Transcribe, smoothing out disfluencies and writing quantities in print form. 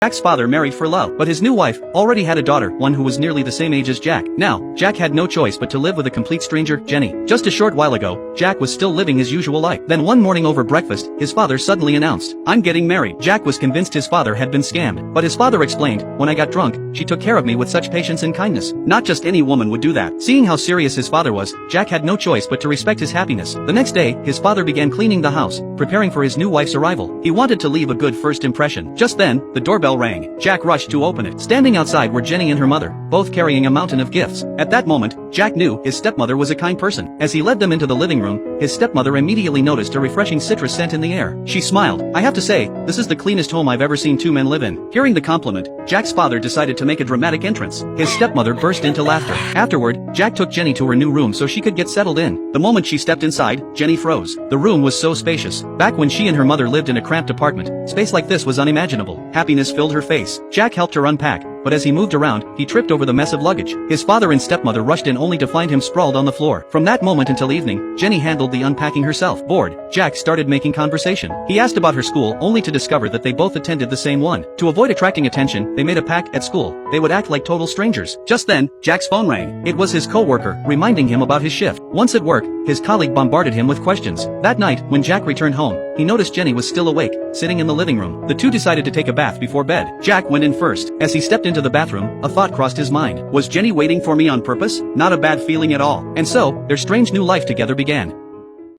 Jack's father married for love, but his new wife already had a daughter, one who was nearly the same age as Jack. Now, Jack had no choice but to live with a complete stranger, Jenny. Just a short while ago, Jack was still living his usual life. Then one morning over breakfast, his father suddenly announced, "I'm getting married." Jack was convinced his father had been scammed, but his father explained, "When I got drunk, she took care of me with such patience and kindness. Not just any woman would do that." Seeing how serious his father was, Jack had no choice but to respect his happiness. The next day, his father began cleaning the house, preparing for his new wife's arrival. He wanted to leave a good first impression. Just then, the doorbell rang. Jack rushed to open it. Standing outside were Jenny and her mother, both carrying a mountain of gifts. At that moment, Jack knew his stepmother was a kind person. As he led them into the living room, his stepmother immediately noticed a refreshing citrus scent in the air. She smiled. "I have to say, this is the cleanest home I've ever seen two men live in." Hearing the compliment, Jack's father decided to make a dramatic entrance. His stepmother burst into laughter. Afterward, Jack took Jenny to her new room so she could get settled in. The moment she stepped inside, Jenny froze. The room was so spacious. Back when she and her mother lived in a cramped apartment, space like this was unimaginable. Happiness filled her face. Jack helped her unpack, but as he moved around, he tripped over the mess of luggage. His father and stepmother rushed in only to find him sprawled on the floor. From that moment until evening, Jenny handled the unpacking herself. Bored, Jack started making conversation. He asked about her school only to discover that they both attended the same one. To avoid attracting attention, they made a pact at school. They would act like total strangers. Just then, Jack's phone rang. It was his co-worker, reminding him about his shift. Once at work, his colleague bombarded him with questions. That night, when Jack returned home, he noticed Jenny was still awake, sitting in the living room. The two decided to take a bath before bed. Jack went in first. As he stepped into the bathroom, a thought crossed his mind. Was Jenny waiting for me on purpose? Not a bad feeling at all. And so, their strange new life together began.